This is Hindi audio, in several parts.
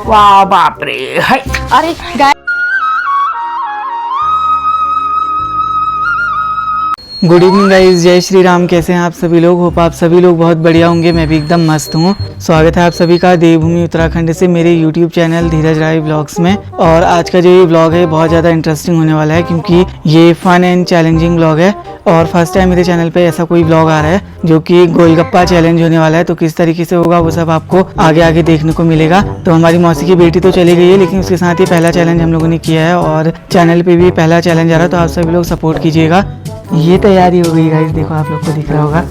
वाह बाप रे, हाय अरे गाय। गुड इवनिंग गाइस, जय श्री राम। कैसे हैं आप सभी लोग? होप आप सभी लोग बहुत बढ़िया होंगे। मैं भी एकदम मस्त हूँ। स्वागत है आप सभी का देवभूमि उत्तराखंड से मेरे यूट्यूब चैनल धीरज राय व्लॉग्स में। और आज का जो ये व्लॉग है बहुत ज़्यादा इंटरेस्टिंग होने वाला है, क्योंकि ये फन एंड चैलेंजिंग व्लॉग है और फर्स्ट टाइम मेरे चैनल पे ऐसा कोई व्लॉग आ रहा है जो कि गोलगप्पा चैलेंज होने वाला है। तो किस तरीके से होगा वो सब आपको आगे आगे देखने को मिलेगा। तो हमारी मौसी की बेटी तो चली गई है, लेकिन उसके साथ ही पहला चैलेंज हम लोगों ने किया है और चैनल पे भी पहला चैलेंज आ रहा है। तो आप सभी लोग सपोर्ट कीजिएगा। ये तैयारी हो गई गाइस, देखो आप लोग को दिख रहा होगा।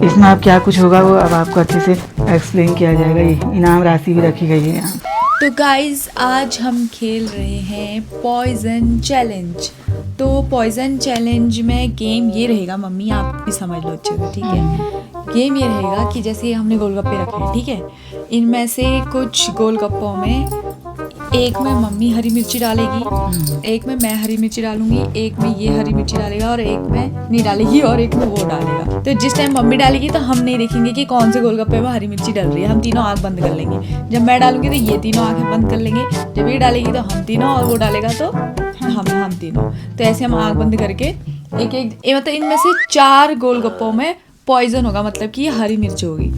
इसमें अब क्या कुछ होगा वो अब आपको अच्छे से एक्सप्लेन किया जाएगा। ये इनाम राशि भी रखी गई है यहाँ। तो गाइस आज हम खेल रहे हैं पॉइजन चैलेंज। तो पॉइजन चैलेंज में गेम ये रहेगा, मम्मी आप भी समझ लो अच्छे से, ठीक है। गेम ये रहेगा कि जैसे हमने गोलगप्पे रखे हैं, ठीक है, इनमें से कुछ गोलगप्पों में एक में मम्मी हरी मिर्ची डालेगी, एक में मैं हरी मिर्ची डालूंगी, एक में ये हरी मिर्ची डालेगा और एक में नहीं डालेगी और एक में वो डालेगा। तो जिस टाइम मम्मी डालेगी तो हम नहीं देखेंगे कि कौन से गोलगप्पे में हरी मिर्ची डल रही है, हम तीनों आंख बंद कर लेंगे। जब मैं डालूंगी तो ये तीनों आंखें बंद कर लेंगे, जब ये डालेगी तो हम तीनों और वो डालेगा तो हम तीनों। तो ऐसे हम आंख बंद करके एक एक मतलब इनमें से 4 गोलगप्पों में पॉइजन होगा, मतलब कि हरी मिर्च होगी।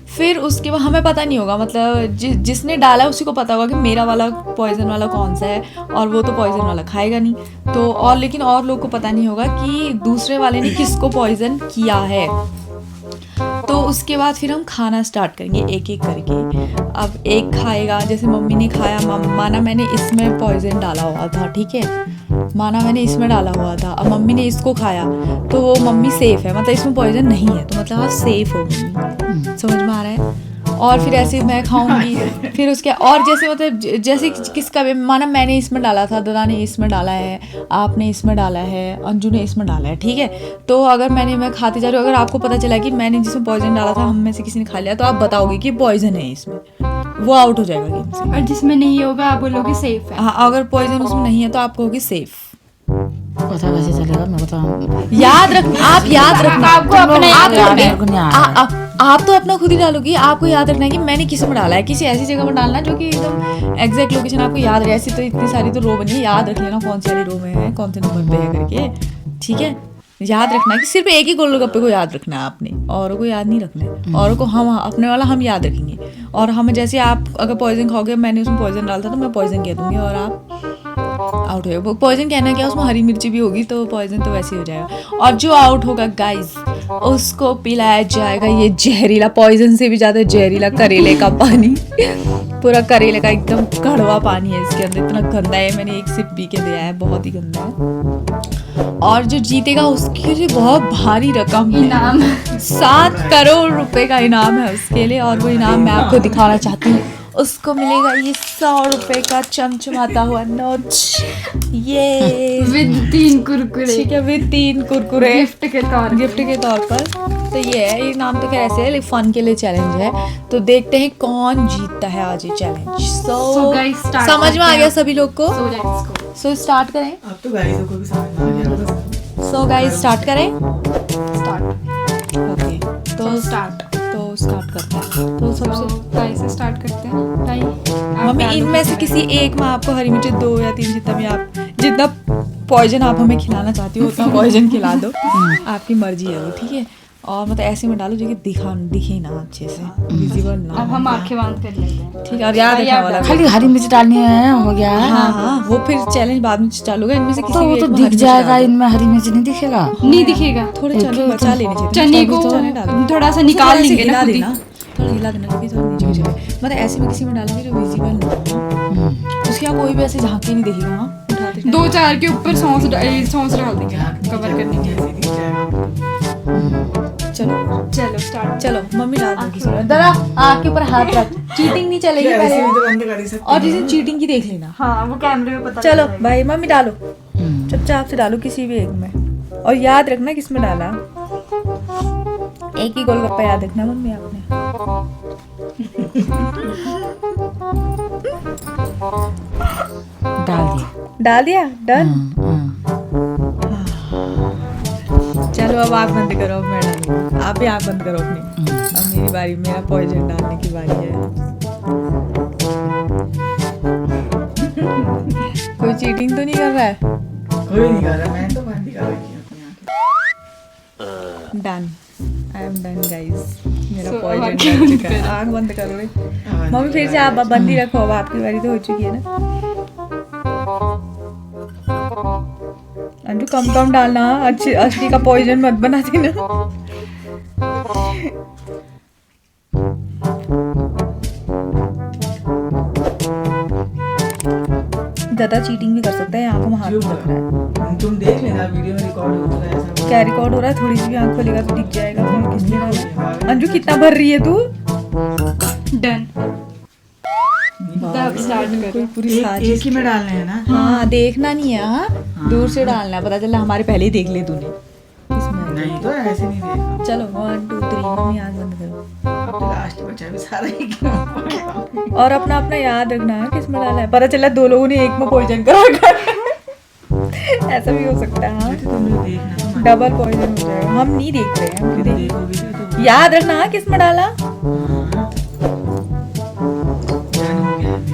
फिर उसके बाद हमें पता नहीं होगा, मतलब जिसने डाला उसी को पता होगा कि मेरा वाला पॉइजन वाला कौन सा है, और वो तो पॉइजन वाला खाएगा नहीं। तो और लेकिन और लोग को पता नहीं होगा कि दूसरे वाले ने किसको पॉइजन किया है। तो उसके बाद फिर हम खाना स्टार्ट करेंगे एक एक करके। अब एक खाएगा, जैसे मम्मी ने खाया, माना मैंने इसमें पॉइजन डाला हुआ था, ठीक है, माना मैंने इसमें डाला हुआ था, अब मम्मी ने इसको खाया तो वो मम्मी सेफ है, मतलब इसमें पॉइजन नहीं है, तो मतलब आप सेफ हो मम्मी। समझ में आ रहा है? और फिर ऐसे मैं खाऊंगी फिर उसके और जैसे मतलब जैसे किसका भी, माना मैंने इसमें डाला था, दादा ने इसमें डाला है, आपने इसमें डाला है, अंजू ने इसमें डाला है, ठीक है। तो अगर मैं खाती जा रही हूँ, अगर आपको पता चला कि मैंने जिसमें पॉइजन डाला था हम में से किसी ने खा लिया, तो आप बताओगे कि पॉइजन है इसमें, वो आउट हो जाएगा गेम से। और जिसमें नहीं होगा आप बोलोगे सेफ है। हाँ, अगर पॉइजन उसमें नहीं है तो आप कहोगे सेफ। पता कैसे चलेगा? मैं बताऊँ। याद रखना, आप याद रखना, आपको अपना आप तो अपना खुद ही डालोगी। आपको याद रखना है कि मैंने किस में डाला है, किसी ऐसी जगह में डालना जो कि एकदम एग्जैक्ट लोकेशन आपको याद रहे। ऐसी तो इतनी सारी तो रो बनी है, याद रख लेना कौन सी वाली रो में है, कौन से नंबर पे है करके, ठीक है। याद रखना है कि सिर्फ एक ही गोलगप्पे को याद रखना है आपने, औरों को याद नहीं रखना है। औरों को हम अपने वाला हम याद रखेंगे, और हमें जैसे आप अगर पॉइजन खाओगे, मैंने उसमें पॉइजन डाला था तो मैं पॉइजन कह दूंगी और आप आउट हो। पॉइजन कहना क्या, उसमें हरी मिर्ची भी होगी तो पॉइजन तो वैसे ही हो जाएगा। और जो आउट होगा गाइस उसको पिलाया जाएगा ये जहरीला, पॉइजन से भी ज्यादा जहरीला करेले का पानी। पूरा करेले का एकदम कड़वा पानी है इसके अंदर, इतना गंदा है। मैंने एक सिप पी के दिया है, बहुत ही गंदा है। और जो जीतेगा उसके लिए बहुत भारी रकम इनाम 7 करोड़ रुपए का इनाम है उसके लिए। और वो इनाम मैं आपको दिखाना चाहती हूँ। उसको मिलेगा ये 100 रुपए का चमचमाता हुआ नोट, ये विद 3 कुरकुरे, ठीक है, विद 3 कुरकुरे गिफ्ट के तौर पर। तो ये है, ये नाम तो क्या ऐसे है, फन के लिए चैलेंज है। तो देखते हैं कौन जीतता है आज ये चैलेंज। So guys, start समझ में आ गया सभी लोग को? सो स्टार्ट करें। अब तो गाइस को भी समझ में आ गया। सो गाइस स्टार्ट करें। स्टार्ट ओके, तो स्टार्ट करते हैं। तो सबसे गाइस से स्टार्ट करते हैं। टाइम मम्मी इनमें से किसी एक में आपको हरी मिर्ची 2 या 3, जितना भी आप, जितना पॉइजन आप हमें खिलाना चाहती हो उतना पॉइजन खिला दो, आपकी मर्जी है वो, ठीक है। और मतलब ऐसे में डालो जो कि दिखे ना अच्छे से, विजिबल ना। अब हम आंखें बंद कर लेते हैं, ठीक है। और याद रखने वाला खाली हरी मिर्च डालनी है, हो गया। हाँ, वो फिर चैलेंज बाद में चालू होगा। इनमें से किसी तो वो भी तो एक में दिख हरी मिर्च जाएगा, डाल दो। इनमें हरी मिर्च नहीं दिखेगा। नहीं दिखेगा। थोड़े चने बचा लेने चाहिए, चने को थोड़ा सा निकाल लेंगे ना, खुद ही। थोड़ा हिला देना, क्योंकि थोड़ा नीचे भी चले, मतलब ऐसे में किसी में डालेंगे जो विजिबल ना हो, उसके यहाँ कोई भी ऐसे झांक नहीं देखेगा। हाँ, 2-4 के ऊपर सॉस डाल देंगे कवर करने के लिए। चलो स्टार्ट। चलो मम्मी डाल दो किसी में। जरा आँख के ऊपर हाथ रख, चीटिंग नहीं चलेगी पहले। और जिसे चीटिंग की देख लेना। हाँ, वो कैमरे में पता चलो भाई मम्मी डालो, चुपचाप से डालो किसी भी एक में, और याद रखना किस में डाला। एक ही गोलगप्पा याद रखना मम्मी आपने। डाल दिया डन। चलो अब आँख बंद करो, अब मैं डालूंगी, आप भी आँख बंद करो अपनी। अब मेरी बारी, मेरा पॉइजन डालने की बारी है। चीटिंग तो नहीं कर रहा है? कोई नहीं कर रहा, मैं तो बंद ही कर रखी है अपनी आंखें। Done, I am done guys. मेरा So, पॉइजन आँख लग बंद चुका है। करो। आँख बंद करो भाई। मम्मी फिर से आप बंद ही रखो, अब आपकी बारी तो हो चुकी है ना। अंजू कम कम डालना, अच्छी असली का पॉइजन मत बना देना। ज्यादा चीटिंग भी कर सकता है, आंखों में हाथ भी लग रहा है। तुम देख लेना, वीडियो में रिकॉर्ड हो रहा है ऐसा। क्या रिकॉर्ड हो रहा है? थोड़ी सी भी आंख खोलेगा तो दिख जाएगा कौन किसने डाला। अंजू कितना भर रही है तू? डन। अब स्टार्ट करो। पूरी सारी एक ही में डालने हैं ना? हाँ, देखना नहीं है। हाँ, दूर से डालना है, पता चला हमारे पहले ही देख ले तूने। इसमें नहीं तो ऐसे नहीं देखा। चलो 1 2 3 मम्मी आँख बंद करो। अब तो लास्ट बचा भी सारा ही क्यों? और अपना अपना याद रखना है किस में डाला है। पता चला 2 लोगों ने एक में पॉइजन करा कर। ऐसा भी हो सकता है। हाँ, तुम लोग देखना तो मत। डबल पॉइजन हो जाएगा। हम नहीं देख रहे हैं, हम तुम क्यों देखें? देखोगे तो याद रखना हाँ, किस में डाला। ध्यान हो गया मेरा।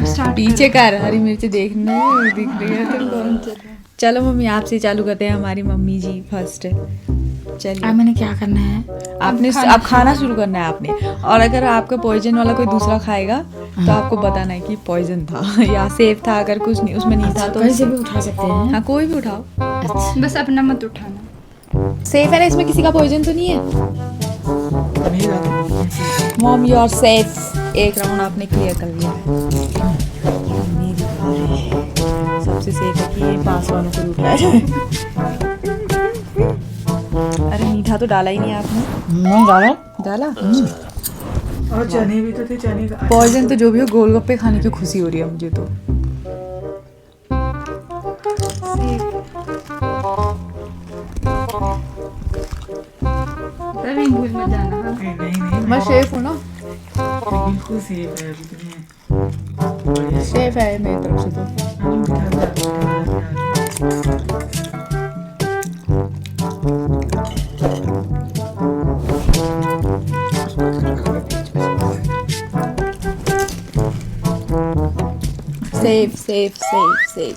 स्टार्ट पीछे कर, हरी मिर्च देखना दिख रही है तुमको। चलो मम्मी आपसे चालू करते हैं। हमारी मम्मी जी फर्स्ट। चलिए अब मैंने क्या करना है? आपने अब खाना शुरू करना है आपने। और अगर आपका पॉइजन वाला कोई दूसरा खाएगा तो आपको बताना है कि पॉइजन था या सेफ था। अगर कुछ नहीं उसमें नहीं था तो कहीं से भी उठा सकते हैं। हाँ, कोई भी उठाओ। अच्छा, बस अपना मत उठाना। सेफ है ना? इसमें किसी का पॉइजन तो नहीं है? मेरा तो नहीं है। Mom you are safe. एक राउंड आपने क्लियर कर लिया है। मेरी बारी है। सबसे सेफ है कि ये पास वालों को उठाया जाए। अरे मीठा तो डाला ही नहीं आपने। नहीं डाला। डाला? और चने भी तो थे, चने का पॉइजन तो जो भी हो, गोलगप्पे खाने की खुशी हो रही है मुझे तो। अरे भूल मत जाना। हाँ। नहीं मैं सेफ हूँ ना? बिल्कुल सेफ है अभी तुम्हें। सेफ है मेरी तरफ से तो। Safe safe safe safe.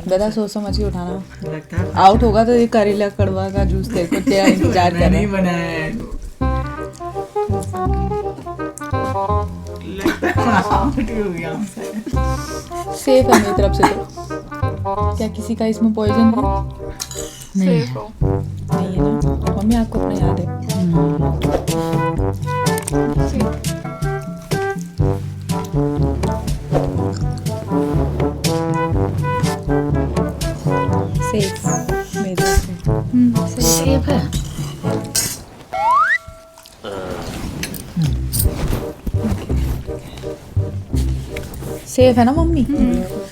बता, सोच समझ के उठाना। लगता है आउट होगा तो ये करेला कड़वा का जूस तेरे को तेरा इंतजार कर रहा नहीं है। बनाया है। लगता है आउट ही हो गया हमसे। सेफ है मेरी तरफ से तो। क्या किसी का इसमें पॉइजन है? सेफ हो। नहीं है ना? मम्मी आपको अपना याद है। सेफ मेरी तरफ से। सेफ है। सेफ है ना मम्मी? सेफ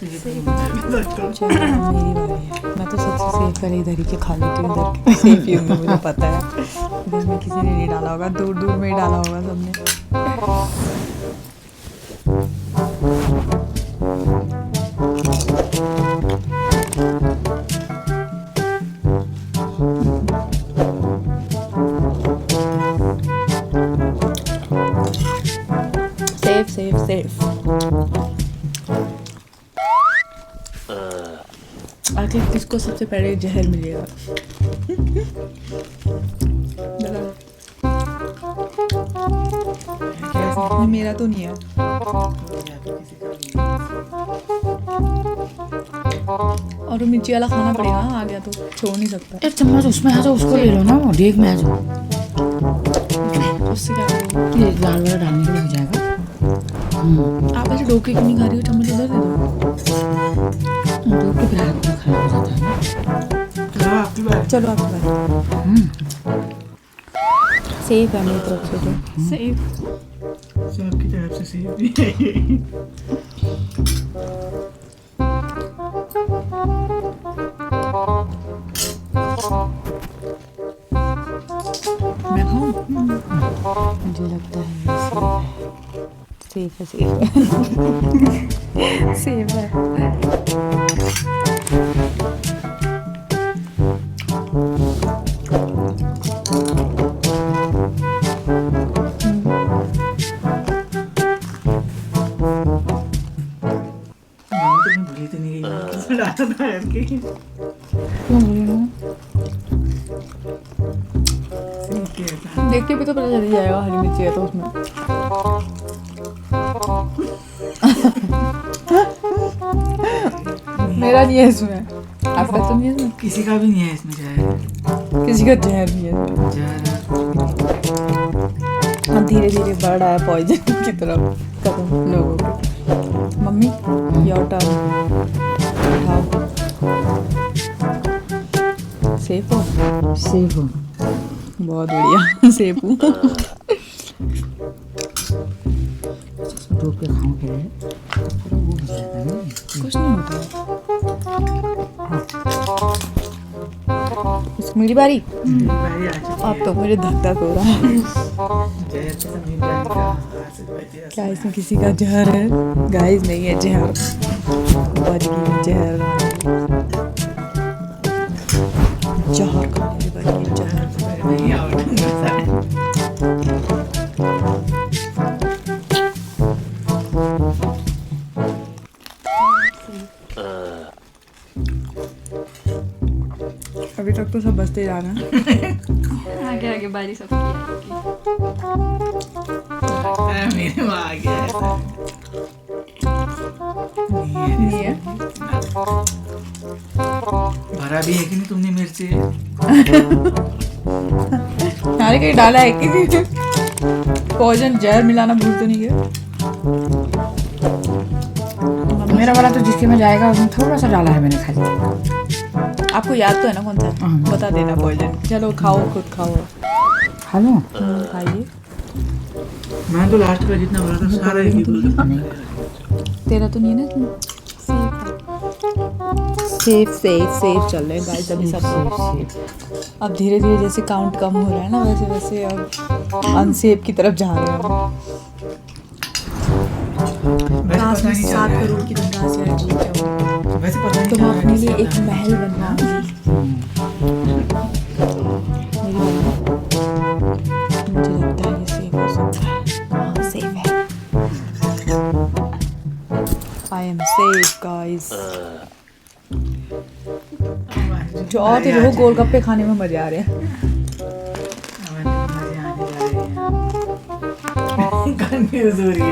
चलो, मेरी बारी है। मैं तो सबसे सेफ कर इधर ही के खा लेती हूँ। इधर के सेफ ही हूँ, मुझे पता है। इधर में किसी ने नहीं डाला होगा, दूर दूर में ही डाला होगा सबने। Safe safe safe. आखिर किसको सबसे पहले जहर मिलेगा? ये मेरा तो नहीं है। और मिर्ची वाला खाना पड़ेगा। आ गया तो छोड़ नहीं सकता। एक चम्मच उसमें आ जाओ, उसको ले लो ना, वो देख में आ जाओ। उससे क्या करोगे? ये लाल वाला डालने के लिए हो जाएगा। आप ऐसे डोके क्यों नहीं खा रही हो? चम्मच उधर दे दो। दूध के फिर हाथ में खराब हो जाता है ना। चलो आपकी बात। चलो आपकी बात। सेफ है मेरी तरफ से तो। सेफ। सबकी तरफ से सेफ भी है। मैं खाऊं? मुझे लगता है ये सेफ है। सेफ है सेफ है। के। क्यों बोल रही हूँ? देख के भी तो पता चल ही जाएगा हरी मिर्ची है तो उसमें। मेरा नहीं है इसमें, आपका तो नहीं है इसमें, किसी का भी नहीं है इसमें जहर। किसी का जहर नहीं है इसमें। जहर हम धीरे धीरे बढ़ रहा है पॉइजन की तरफ कदम लोगों के। मम्मी योर टर्न, उठाओ। सेफ हो? सेफ हूँ। बहुत बढ़िया। सेफ हूँ। रोक के खाऊं फिर वो हो जाएगा ना। कुछ नहीं होता है। मेरी बारी। बारी आ चुकी अब तो मुझे धक धक हो रहा है। जहर से समीर रानी का हाथ से बचे। क्या इसमें किसी का जहर है? गाइस नहीं है जहर, बच गई जहर। जहर खाने की बच गई जहर। नहीं आउट। अभी तक तो सब बचते जा रहे हैं। आगे आगे बारी सबकी आएगी। मेरे में आ गया ऐसा। नहीं है। भरा भी है कि नहीं तुमने मिर्ची? नारे कहीं डाला है कि नहीं? पॉइजन जहर मिलाना भूल तो नहीं गए? मेरा वाला तो जिसके में जाएगा उसमें थोड़ा सा डाला है मैंने खाली। आपको याद तो है ना कौन सा? बता देना पॉइजन। चलो खाओ, खुद खाओ। हेलो खाइए। मैं तो लास्ट का जितना भरा था सारा एक ही बोल। तेरा तो नहीं है ना? सेफ सेफ सेफ चल रहे हैं गाइस अभी सब लोग। अब धीरे धीरे जैसे काउंट कम हो रहा है ना, वैसे वैसे अब अनसेफ की तरफ जा रहे हैं। काश मैं 7 करोड़ की धनराशि से जीत जाऊँ वैसे पता नहीं तो क्या मैं अपने लिए है। एक महल बनवाऊंगी। मुझे लगता है ये सेफ हो सकता है। हाँ सेफ है। I am safe guys. जो और थे वो गोलगप्पे खाने में मजे आ रहे हैं। कंफ्यूज हो रही है।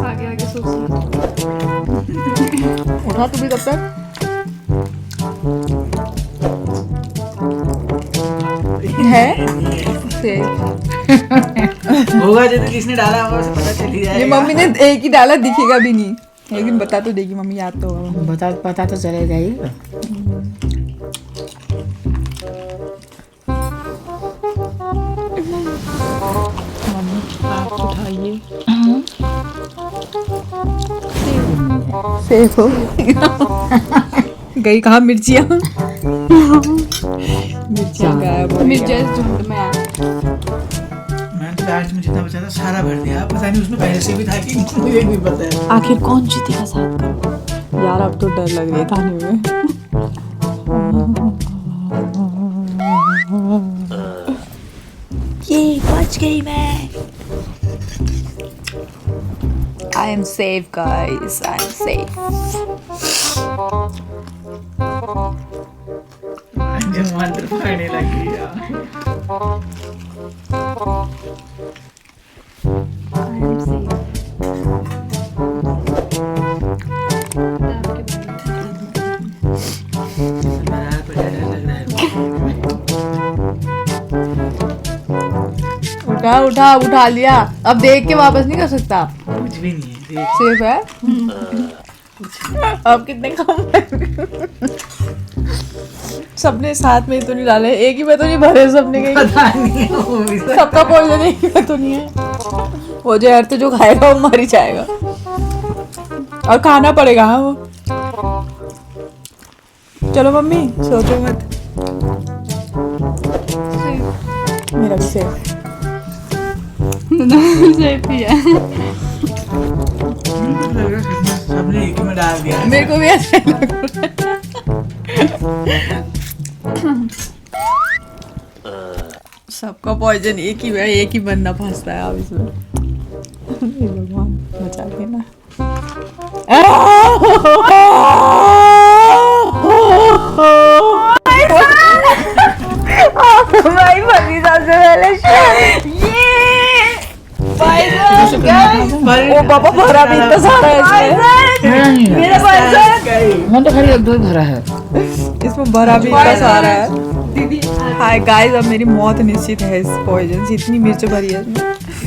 आगे आगे सोचिए। उठा तू भी तब तक। है सेफ। होगा जो तो किसने डाला होगा उसे पता चल ही जाएगा। ये मम्मी ने एक ही डाला, दिखेगा भी नहीं, लेकिन बता तो देगी मम्मी, याद तो होगा। पता तो चलेगा ही। मम्मी आप उठाइए। सेफ हो गई कहाँ मिर्चियाँ? मिर्चियाँ गायब हो गई। मिर्जा इस झुंड में आ। मैंने तो लास्ट में जितना बचा था सारा भर दिया। पता नहीं उसमें पहले से भी था कि मुझे नहीं पता है। आखिर कौन जीतेगा 7 करोड़? यार अब तो डर लग रही है खाने में। ये बच गई मैं। I am safe guys, I am safe. जो मंत्र पढ़ने लगी यार। बाहर पर डर लग रहा है। उठा उठा लिया। अब देख के वापस नहीं कर सकता। कुछ भी नहीं है। देख सेफ है। अब कितने कम सबने साथ में ही तो नहीं डाले, एक ही में तो नहीं भरे सबने कहीं। पता नहीं वो भी सबका पॉइजन एक ही में तो नहीं है। वो जहर तो जो खाएगा वो मर ही जाएगा और खाना पड़ेगा। हाँ वो चलो मम्मी सोचो मत। मेरा भी सेफ। सेफ ही है। लग रहा है सबने एक ही में डाल दिया। मेरे को भी ऐसा ही लग रहा है। सबका पॉइजन एक ही है, एक ही बंदा फंसता है अब इसमें। हे भगवान बचा लेना। भाई फंसी सबसे पहले ओ पापा भरा भी इतना सारा है इसमें। मेरा पॉइजन मैं तो खाली एक दो ही भरा है। इसमें भरा भी इतना सारा है। दीदी हाय गाइस, अब मेरी मौत निश्चित है इस पॉइजन से। इतनी मिर्च भरी है इसमें।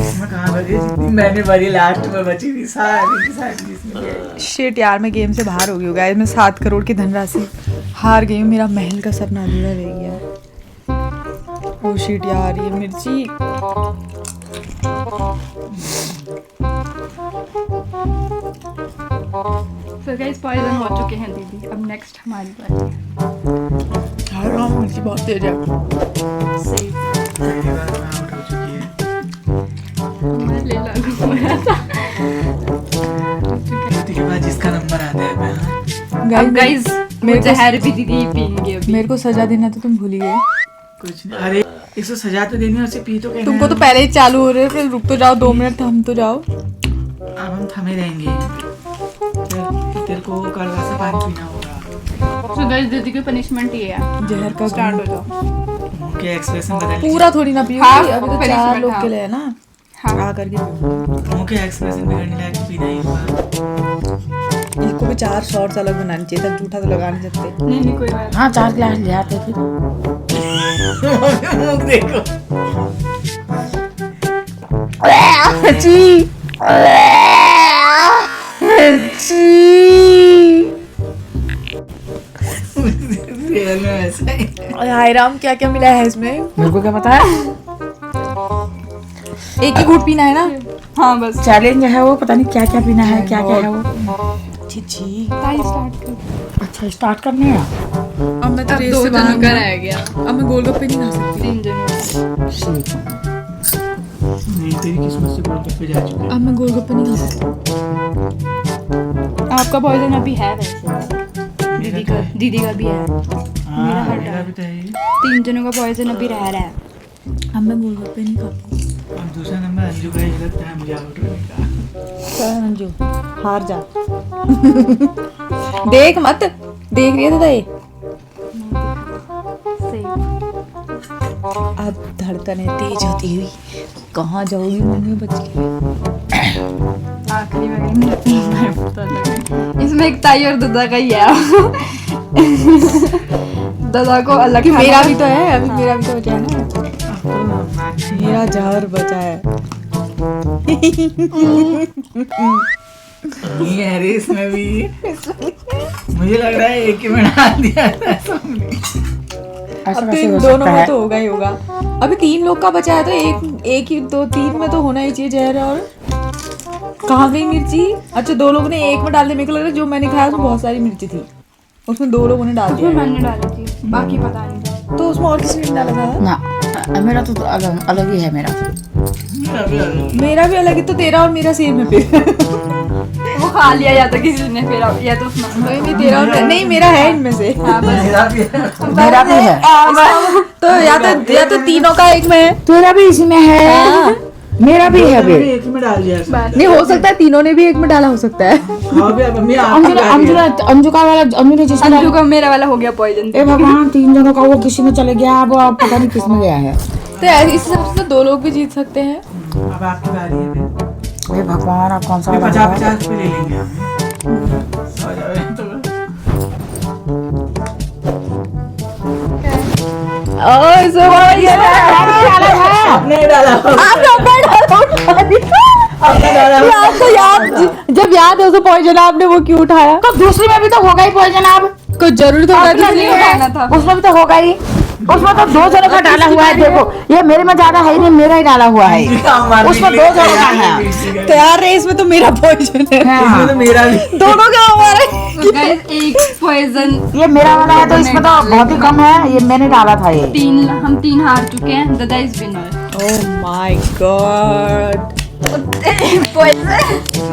इसमें कहाँ भरी है? जितनी मैंने भरी लास्ट में बची थी सारी की सारी इसमें गई। शिट यार, मैं गेम से बाहर हो गई हूँ गाइस। मैं 7 करोड़ की धनराशि हार गई हूँ। मेरा महल का सपना अधूरा रह गया। ओ शिट यार, ये मिर्ची तो गाइस पॉइजन हो चुके हैं दीदी, अब नेक्स्ट हमारी बारी। यार राम, मिर्ची बहुत तेज है। सही पहली बार मैं आउट हो चुकी है। मैं ले लूंगा था। ज्योति के बाद जिसका नंबर आता है मैं अब गाइस मेरे को जहर भी दीदी पियेंगे अभी। मेरे को सजा देना तो तुम भूल ही गए। कुछ नहीं। अरे इसको सजा तो देनी है, उसे पी तो कहना तुमको तो पहले ही चालू हो रहे हैं, फिर रुक तो जाओ 2 मिनट, थम तो जाओ। अब हम थमे रहेंगे। तेरे को कड़वा सा पानी पीना होगा। तो गाइस दीदी की पनिशमेंट ये है, जहर का स्टार्ट हो जाओ। मुंह के एक्सप्रेशन बदल लीजिए। पूरा थोड़ी ना पियो, हाँ, अभी तो punishment, 4 लोग हाँ। के लिए है ना। हाँ करके पियो। मुंह के एक्सप्रेशन बिगड़ने लायक तो पीना ही होगा। इसको भी 4 शॉट्स अलग बनानी चाहिए था, जूठा तो लगा नहीं सकते। नहीं नहीं कोई बात हाँ 4 गिलास ले आते फिर। मुंह देखो। रियल में ऐसा ही। हाय राम, क्या क्या मिला है इसमें? मेरे को क्या पता है? एक ही घूंट पीना है ना? नहीं। हाँ बस चैलेंज है वो, पता नहीं क्या क्या पीना है, क्या क्या है वो। छी। ताई स्टार्ट कर। अच्छा स्टार्ट करने हैं। अब मैं तो अब रेस 2 से बाहर जनों का हूँ। रह गया, अब मैं गोलगप्पे नहीं खा सकती। 3 जनों। ठीक है। नहीं, तेरी किस्मत से गोलगप्पे जा चुके हैं। अब मैं गोलगप्पे नहीं खा सकती। आपका पॉइजन अभी है वैसे, दीदी का भी है। हाँ, हटा मेरा है। भी तो है ही। 3 जनों का पॉइजन अभी रह रहा है। अब मैं गोलगप्पे नहीं खाती। और दूसरा नंबर अंजू का ही लगता है मुझे आउट होने का। चल अंजू, हार जा। देख मत, देख रही है दादा ये। सही। अब धड़कनें तेज होती हुई कहाँ जाओगी मम्मी बच के। आखिरी में पता लगा। इसमें एक ताई और दादा का ही है। दादा को अलग कि मेरा खाना- भी तो है, अभी मेरा भी तो बचा है ना। मेरा जहर बचा है। नहीं है रे इसमें भी। मुझे लग रहा है एक ही में डाल दिया था सबने। ऐसा अब कैसे तो हो इन दोनों सकता में है? तो होगा ही होगा। अभी 3 लोग का बचा है तो एक ही 2-3 में तो होना ही चाहिए जहर। और कहाँ गई मिर्ची? अच्छा 2 लोगों ने एक में डाल दिया। मेरे को लग रहा है जो मैंने खाया उसमें बहुत सारी मिर्ची थी, उसमें 2 लोगों ने डाल उसमें दिया। मैंने डाली थी, बाकी पता नहीं। तो उसमें और किसी ने डाला था? ना मेरा तो अलग अलग ही है मेरा। मेरा भी अलग ही। तो तेरा और मेरा सेम है फिर। वो खा लिया या तो किसी ने, फिर या तो उसमें नहीं तेरा और नहीं, मेरा है इनमें से। हाँ बस मेरा भी है। मेरा भी है। तो या तो तीनों का एक में है। तेरा भी इसी में है। मेरा भी है मैंने बे। एक ही में डाल दिया इसमें। नहीं हो सकता है तीनों ने भी एक में डाला हो सकता है। हाँ भी अब मम्मी अंजू ने अंजू का वाला, अंजू ने जिसमें अंजू का मेरा वाला हो गया पॉइजन। ए भगवान 3 जनों का वो किसी में चले गया। अब पता नहीं किस में गया है। तो ऐसे इस हिसाब से 2 लोग भी जीत सकते हैं। अब आपकी बारी है फिर। ए भगवान अब कौन सा वाला 50-50 रुपए ले लेंगे हम। सो जाओ तो। आपने डाला जब याद है तो पॉइजन आपने वो क्यों उठाया? तो दूसरी में भी तो होगा ही पॉइजन। अब कुछ जरूरत होगा अब इसलिए उठाना था। उसमें भी तो होगा ही। उसमें तो 2 जनों का डाला हुआ है। देखो ये मेरे में ज्यादा है ही नहीं, मेरा ही डाला हुआ है। उसमें 2 जनों का है। तैयार है। इसमें तो मेरा पॉइजन है। इसमें तो मेरा भी। दोनों का हमारा। तो गाइस एक पॉइजन ये मेरा वाला है तो इसमें तो बहुत ही कम है। ये मैंने डाला था ये। 3, हम 3 हार चुके हैं। दादा is winner. Oh my God.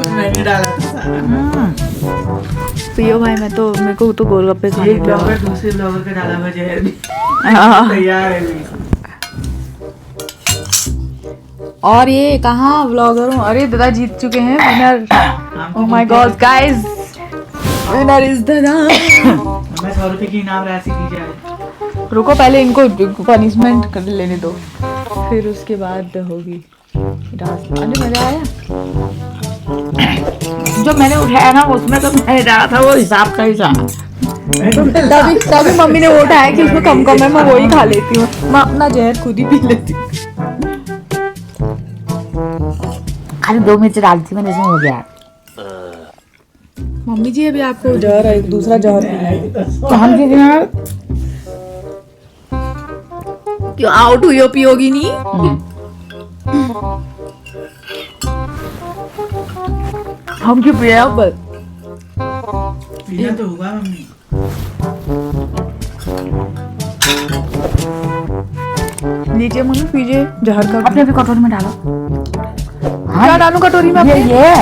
मैंने डाला था सारा। पियो भाई, मेरे को तो गोलगप्पे खाने एक ब्लॉगर दूसरे ब्लॉगर का डाला हुआ जहर भी हाँ। तैयार है भी। और ये कहाँ व्लॉगर हूँ, अरे दादा जीत चुके हैं winner. Oh my God guys, winner is दादा। हमें 100 रुपए की इनाम राशि दी जाए। रुको पहले इनको पनिशमेंट कर लेने दो, फिर उसके बाद होगी डांस। अरे मजा आया। जो मैंने उठाया ना उसमें तो मैंने डाला था वो हिसाब का ही था। तभी मम्मी ने वो उठाया कि उसमें कम कम है, मैं वही खा लेती हूँ। मैं अपना जहर खुद ही पी लेती हूँ। खाली 2 मिर्च डाली थी मैंने, इसमें हो गया। मम्मी जी अभी आपको जहर है, दूसरा जहर पीना है। कहाँ की थी यार? क्यों आउट हुई हो, पियोगी नहीं? हम क्यों पिए अब? पीना तो होगा मम्मी। लीजिए मम्मी पीजिए जहर का। अपने भी कटोरी में डालो। क्या डालूं कटोरी में? ये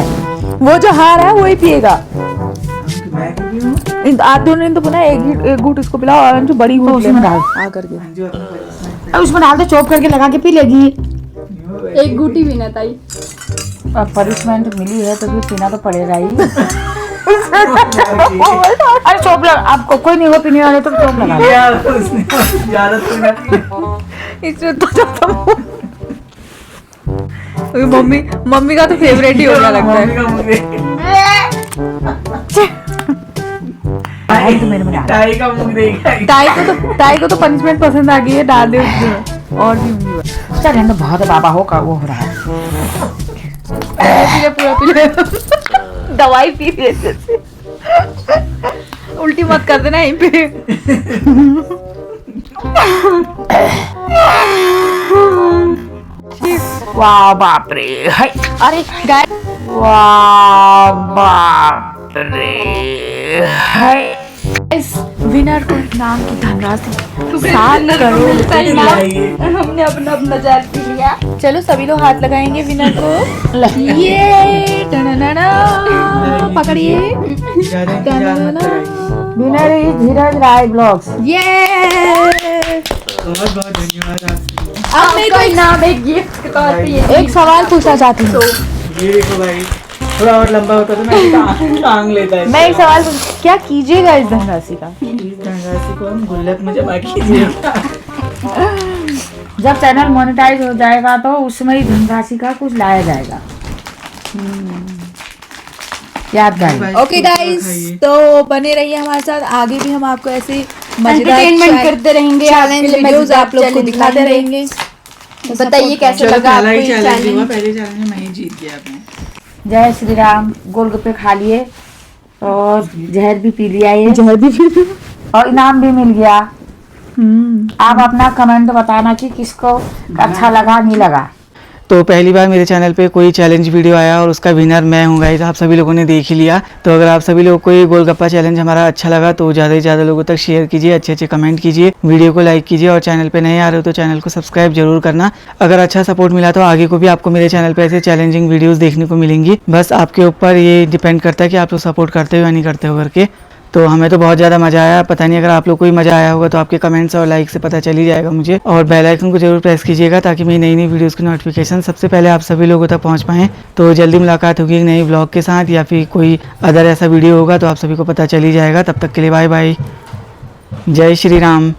वो जो हार है वो ही पिएगा। मैं क्यों पीऊं? आप दोनों ने तो बोला एक घूट इसको पिलाओ, और जो बड़ी घूट उसमें लेना डाल। आ करके। जो अपने परिश्रम अब उसमें डाल दे, चॉप करके लगा के पी लेगी। एक गुटी भी ना ताई। अब पनिशमेंट मिली है तो फिर पीना तो पड़ेगा ही। अरे चॉप लगा, आपको कोई नहीं हो पीने वाले तो चॉप लगा लो। यार उसने ज्यादा तो ना पी। इसमें तो जाता मम्मी का तो फेवरेट ही होगा लगता है। मम्मी का मुंह देख। टाई तो मेरे में डाल। टाई का मुंह देखा। ताई को तो पनिशमेंट पसंद आ गई है, डाल दे उसमें और भी होंगी। चल रहने दो, बहुत बाबा हो का वो हो रहा है। पूरा पी ले। दवाई पी ले जैसे। उल्टी मत कर देना यहीं पे। वाह बाप रे, हाय अरे गाय वाह बाप रे, हाय। इस विनर को इनाम की धनराशि 7 करोड़ हमने अपना मजाक पी लिया। चलो सभी लोग हाथ लगाएंगे विनर को। ये टननना, पकड़िए। Winner is Dheeraj Rai blogs. ये बहुत बहुत धन्यवाद आपको। अब मेरे को इनाम एक गिफ्ट के तौर पे ये एक सवाल पूछना चाहती हूँ। ये देखो भाई, थोड़ा और लंबा होता तो मैं टांग लेता है। मैं एक सवाल क्या कीजिएगा इस धनराशि का? इस धनराशि को हम गुल्लक में जमा कीजिएगा। जब चैनल मोनेटाइज हो जाएगा तो उसमें ही धनराशि का कुछ लाया जाएगा। यादगार। ओके गाइस, तो बने रहिए हमारे साथ, आगे भी हम आपको ऐसे मजेदार एंटरटेनमेंट करते रहेंगे, चैलेंज वीडियोस आप लोग को दिखाते रहेंगे। बताइए कैसा चलो लगा पहला आपको ही ये चैलेंज हुआ, चैलेंज। पहले चैलेंज में मैं ही जीत गया अपने। जय श्री राम। गोलगप्पे खा लिए और जहर भी पी लिया, ये जहर भी पी लिया और इनाम भी मिल गया। आप अपना कमेंट बताना कि किसको अच्छा लगा नहीं लगा। तो पहली बार मेरे चैनल पे कोई चैलेंज वीडियो आया और उसका विनर मैं हूँ गाइस, आप सभी लोगों ने देख ही लिया। तो अगर आप सभी लोगों को ये गोलगप्पा चैलेंज हमारा अच्छा लगा तो ज़्यादा से ज़्यादा लोगों तक शेयर कीजिए, अच्छे अच्छे कमेंट कीजिए, वीडियो को लाइक कीजिए और चैनल पे नए आ रहे हो तो चैनल को सब्सक्राइब जरूर करना। अगर अच्छा सपोर्ट मिला तो आगे को भी आपको मेरे चैनल पे ऐसे चैलेंजिंग वीडियोज़ देखने को मिलेंगी। बस आपके ऊपर ये डिपेंड करता है कि आप लोग सपोर्ट करते हो या नहीं करते हो करके। तो हमें तो बहुत ज़्यादा मज़ा आया, पता नहीं अगर आप लोग को भी मज़ा आया होगा तो आपके कमेंट्स और लाइक से पता चल ही जाएगा मुझे। और बेल आइकन को जरूर प्रेस कीजिएगा ताकि मेरी नई नई वीडियोस की नोटिफिकेशन सबसे पहले आप सभी लोगों तक पहुंच पाएँ। तो जल्दी मुलाकात होगी एक नई व्लॉग के साथ या फिर कोई अदर ऐसा वीडियो होगा तो आप सभी को पता चल ही जाएगा। तब तक के लिए बाय बाय, जय श्री राम।